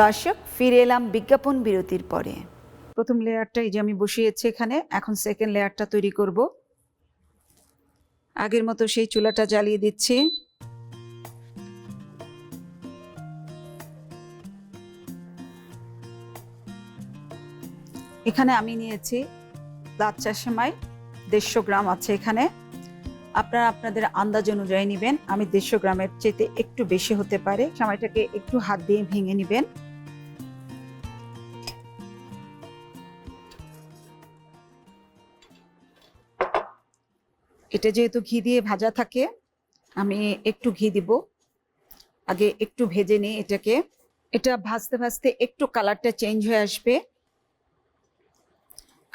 দর্শক, ফিরে এলাম বিজ্ঞাপন বিরতির পরে। প্রথম লেয়ারটা এই যে আমি বসিয়েছি এখানে, এখন সেকেন্ড লেয়ারটা তৈরি করব। আগের মতো সেই চুলাটা জ্বালিয়ে দিচ্ছি। এখানে আমি নিয়েছি লাচ্ছা সেমাই, 150 গ্রাম আছে এখানে। আপনারা আপনাদের আন্দাজ অনুযায়ী নেবেন। আমি 150 গ্রামের চেয়ে একটু বেশি হতে পারে। সেমাইটাকে একটু হাত দিয়ে ভেঙে নেবেন। এটা যেহেতু ঘি দিয়ে ভাজা থাকে, আমি একটু ঘি দিব। আগে একটু ভেজে নিই এটাকে। এটা ভাজতে ভাজতে একটু কালারটা চেঞ্জ হয়ে আসবে।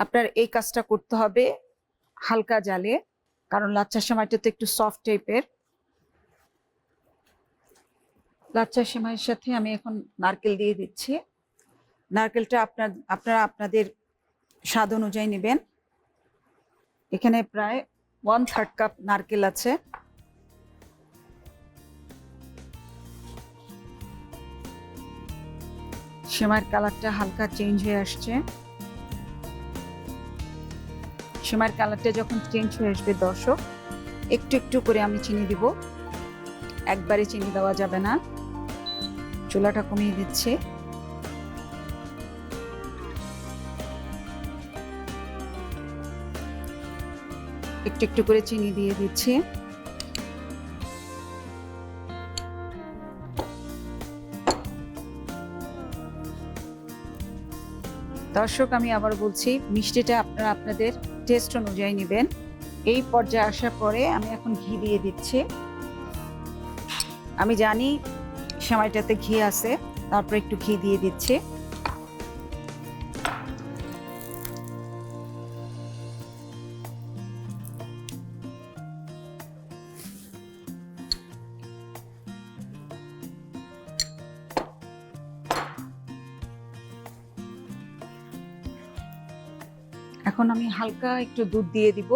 আপনার এই কাজটা করতে হবে হালকা জালে, কারণ লাচ্ছা সেমাইটা তো একটু সফট টাইপের। লাচ্ছা সেমাইয়ের সাথে আমি এখন নারকেল দিয়ে দিচ্ছি। নারকেলটা আপনারা আপনাদের স্বাদ অনুযায়ী নেবেন। এখানে প্রায় 1/3 কাপ নারকেল আছে। সেমাইয়ের কালারটা হালকা চেঞ্জ হয়ে আসছে। সেমাইয়ের কালারটা যখন চেঞ্জ হয়ে আসবে দর্শক, একটু একটু করে আমি চিনি দিব। একবারে চিনি দেওয়া যাবে না। চুলাটা কমিয়ে দিচ্ছি। একটু একটু করে চিনি দিয়ে দিচ্ছি। দর্শক, আমি আবার বলছি, মিষ্টিটা আপনারা আপনাদের টেস্ট অনুযায়ী নেবেন। এই পর্যায়ে আসার পরে আমি এখন ঘি দিয়ে দিচ্ছি। আমি জানি সেমাইটাতে ঘি আছে, তারপর একটু ঘি দিয়ে দিচ্ছি। এখন আমি হালকা একটু দুধ দিয়ে দিব।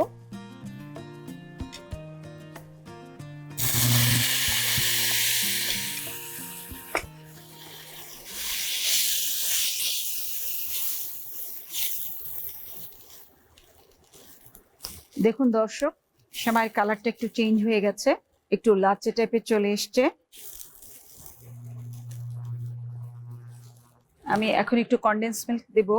দেখুন দর্শক, সেমাইয়ের কালারটা একটু চেঞ্জ হয়ে গেছে, একটু লাচ্চা টাইপের চলে এসছে। আমি এখন একটু কনডেন্স মিল্ক দেব।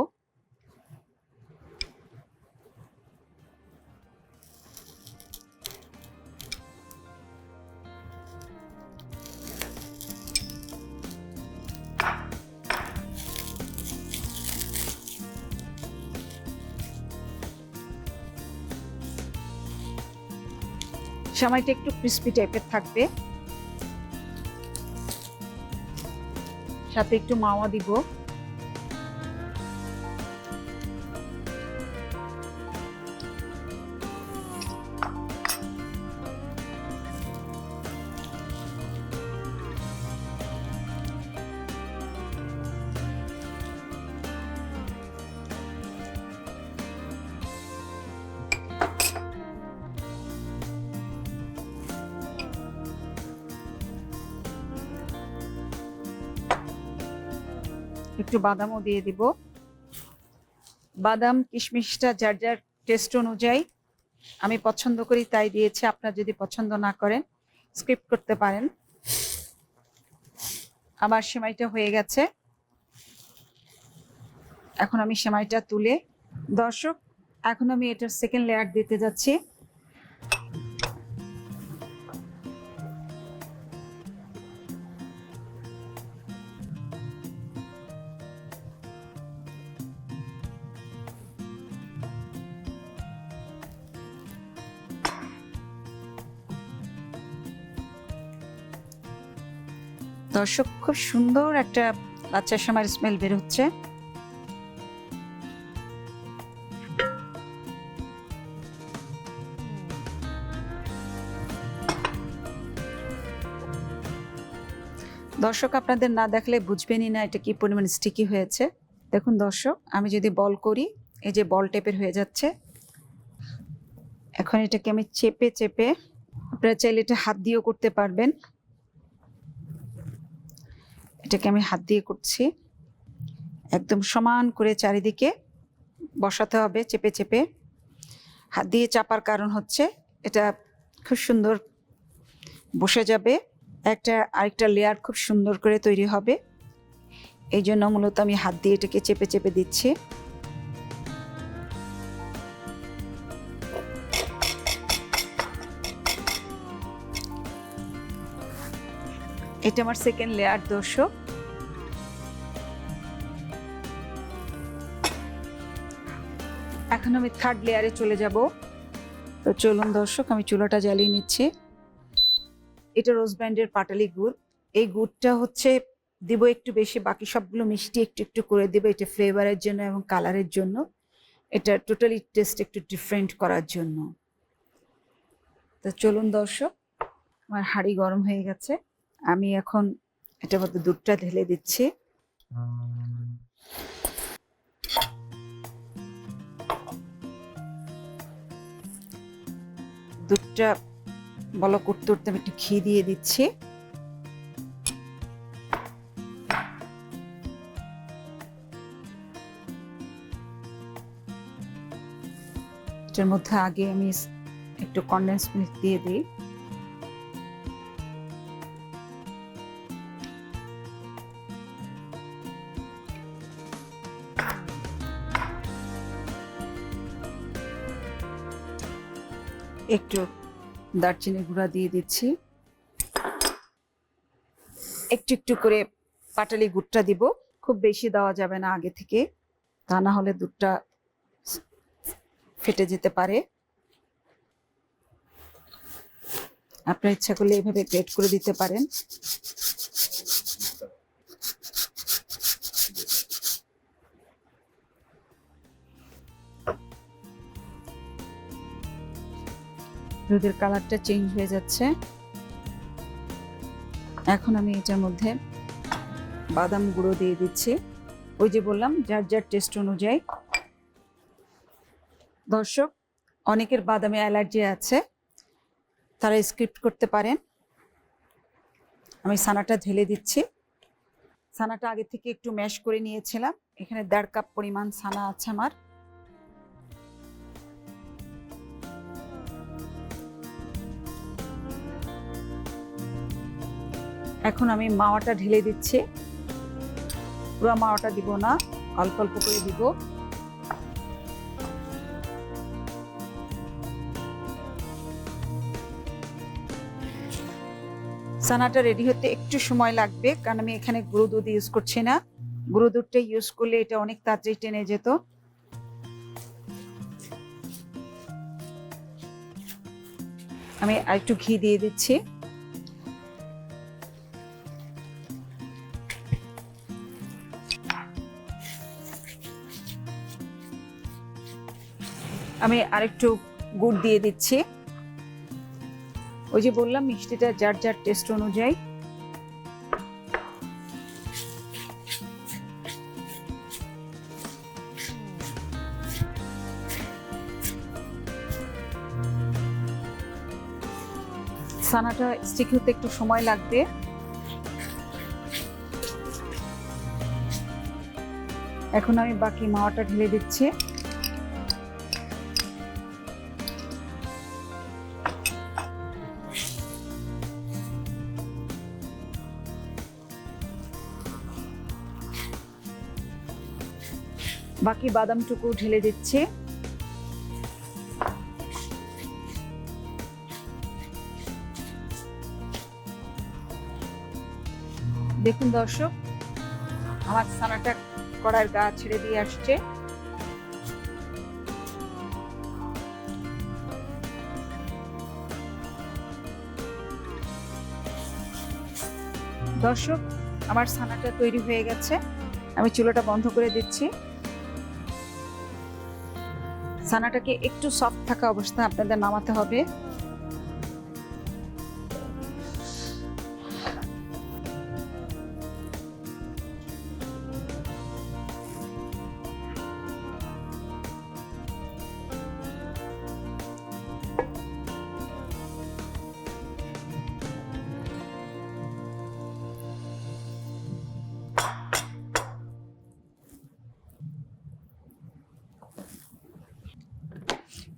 সেমাইটা একটু ক্রিস্পি টাইপের থাকবে। সাথে একটু মাওয়া দিব। একটু বাদামও দিয়ে দিব। বাদাম কিশমিশটা যার যার টেস্ট অনুযায়ী, আমি পছন্দ করি তাই দিয়েছি। আপনারা যদি পছন্দ না করেন স্কিপ করতে পারেন। আমার সেমাইটা হয়ে গেছে। এখন আমি সেমাইটা তুলে, দর্শক, এখন আমি এটার সেকেন্ড লেয়ার দিতে যাচ্ছি। দর্শক, খুব সুন্দর একটা লাচ্ছা সেমাইয়ের স্মেল বের হচ্ছে। দর্শক, আপনাদের না দেখলে বুঝবেনই না এটা কি পরিমাণ স্টিকি হয়েছে। দেখুন দর্শক, আমি যদি বল করি, এই যে বল টাইপের হয়ে যাচ্ছে। এখন এটাকে আমি চেপে চেপে, আপনারা চাইলে এটা হাত দিয়েও করতে পারবেন। এটাকে আমি হাত দিয়ে করছি। একদম সমান করে চারিদিকে বসাতে হবে চেপে চেপে। হাত দিয়ে চাপার কারণ হচ্ছে এটা খুব সুন্দর বসে যাবে, আরেকটা লেয়ার খুব সুন্দর করে তৈরি হবে। এই জন্য মূলত আমি হাত দিয়ে এটাকে চেপে চেপে দিচ্ছি। এটা আমার সেকেন্ড লেয়ার দর্শক। এখন আমি থার্ড লেয়ারে চলে যাব। তো চলুন দর্শক, আমি চুলাটা জ্বালিয়ে নিচ্ছি। এটা রোজ ব্র্যান্ডের পাটালি গুড়। এই গুড়টা হচ্ছে দিব একটু বেশি, বাকি সবগুলো মিষ্টি একটু একটু করে দেবো, এটা ফ্লেভারের জন্য এবং কালারের জন্য। এটা টোটালি টেস্ট একটু ডিফারেন্ট করার জন্য। তো চলুন দর্শক, আমার হাঁড়ি গরম হয়ে গেছে। আমি এখন এটার মধ্যে দুধটা ঢেলে দিচ্ছি। দুধটা বলক করতে করতে আমি একটু ঘি দিয়ে দিচ্ছি। এটার মধ্যে আগে আমি একটু কনডেন্স মিল্ক দিয়ে দিই। একটু দারচিনি গুঁড়া দিয়ে দিচ্ছি। একটু একটু করে পাটালি গুড়টা দিব, খুব বেশি দেওয়া যাবে না আগে থেকে, তা না হলে দুধটা ফেটে যেতে পারে। আপনার ইচ্ছা করলে এভাবে গ্রেট করে দিতে পারেন। দুধের কালারটা চেঞ্জ হয়ে যাচ্ছে। এখন আমি এটার মধ্যে বাদাম গুঁড়ো দিয়ে দিচ্ছি। ওই যে বললাম, যার যার টেস্ট অনুযায়ী। দর্শক, অনেকের বাদামে অ্যালার্জি আছে, তারা স্কিপ করতে পারেন। আমি ছানাটা ঢেলে দিচ্ছি। ছানাটা আগে থেকে একটু ম্যাশ করে নিয়েছিলাম। এখানে 1.5 কাপ পরিমাণ ছানা আছে আমার। এখন আমি মাওয়াটা ঢেলে দিচ্ছি। পুরো মাওয়াটা দিব না, অল্প অল্প করে দিব। ছানাটা রেডি হতে একটু সময় লাগবে, কারণ আমি এখানে গুঁড়ো দুধ ইউজ করছি না। গুঁড়ো দুধটা ইউজ করলে এটা অনেক তাড়াতাড়ি টেনে যেত। আমি আরেকটু ঘি দিয়ে দিচ্ছি। আমি আরেকটু গুড় দিয়ে দিচ্ছি। ওই যে বললাম, মিষ্টিটা যার যার টেস্ট অনুযায়ী। ছানাটা স্টিক হতে একটু সময় লাগবে। এখন আমি বাকি মাওয়াটা ঢেলে দিচ্ছি। বাকি বাদামটুকু ঢেলে দিচ্ছি। দেখুন দর্শক, আমার ছানাটা কড়াইয়ের গা ছেড়ে দিয়ে আসছে। দর্শক, আমার ছানাটা তৈরি হয়ে গেছে। আমি চুলাটা বন্ধ করে দিচ্ছি। ছানাটাকে একটু সফট থাকা অবস্থায় আপনাদের নামাতে হবে।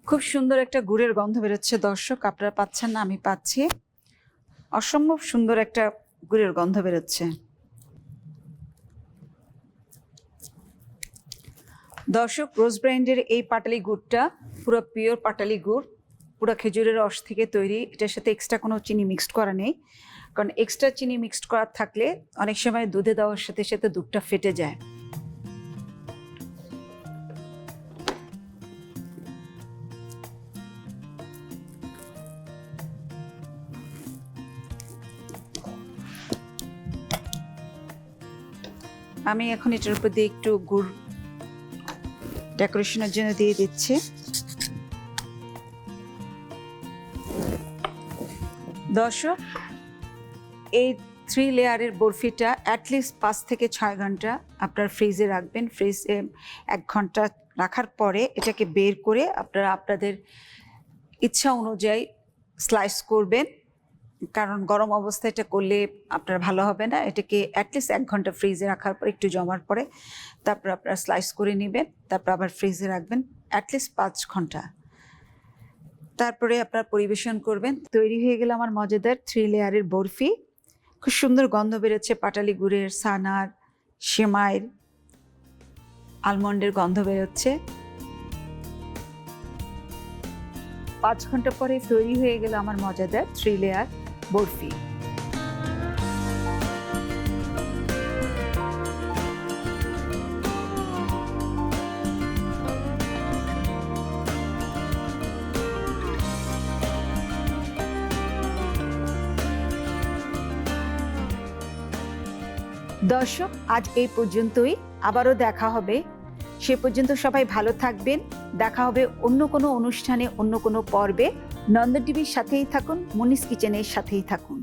খুব সুন্দর একটা গুড়ের গন্ধ বেরোচ্ছে দর্শক, আপনারা পাচ্ছেন না, আমি পাচ্ছি। অসম্ভব সুন্দর একটা গুড়ের গন্ধ বেরোচ্ছে। দর্শক, রোজ ব্র্যান্ডের এই পাটালি গুড়টা পুরো পিওর পাটালি গুড়, পুরো খেজুরের রস থেকে তৈরি। এটার সাথে এক্সট্রা কোনো চিনি মিক্সড করা নেই, কারণ এক্সট্রা চিনি মিক্সড করা থাকলে অনেক সময় দুধে দেওয়ার সাথে সাথে দুধটা ফেটে যায়। আমি এখন এটার উপর দিয়ে একটু গুড় ডেকোরেশনের জন্য দিয়ে দিচ্ছি। দর্শক, এই 3 লেয়ারের বরফিটা অ্যাটলিস্ট 5 থেকে 6 ঘন্টা আপনার ফ্রিজে রাখবেন। ফ্রিজে 1 ঘন্টা রাখার পরে এটাকে বের করে আপনারা আপনাদের ইচ্ছা অনুযায়ী স্লাইস করবেন, কারণ গরম অবস্থায় এটা করলে আপনার ভালো হবে না। এটাকে অ্যাটলিস্ট 1 ঘন্টা ফ্রিজে রাখার পরে, একটু জমার পরে তারপর আপনারা স্লাইস করে নেবেন, তারপর আবার ফ্রিজে রাখবেন অ্যাটলিস্ট 5 ঘন্টা। তারপরে আপনারা পরিবেশন করবেন। তৈরি হয়ে গেল আমার মজাদার 3 লেয়ারের বরফি। খুব সুন্দর গন্ধ বেরোচ্ছে, পাটালি গুড়ের, সানার, সেমাইয়ের, আলমন্ডের গন্ধ বেরোচ্ছে। 5 ঘন্টা পরে তৈরি হয়ে গেল আমার মজাদার 3 লেয়ার বরফি। দর্শক, আজ এই পর্যন্তই, আবারও দেখা হবে। সে পর্যন্ত সবাই ভালো থাকবেন। দেখা হবে অন্য কোনো অনুষ্ঠানে, অন্য কোনো পর্বে। নন্দন টিভির সাথেই থাকুন, মনিস কিচেনের সাথেই থাকুন।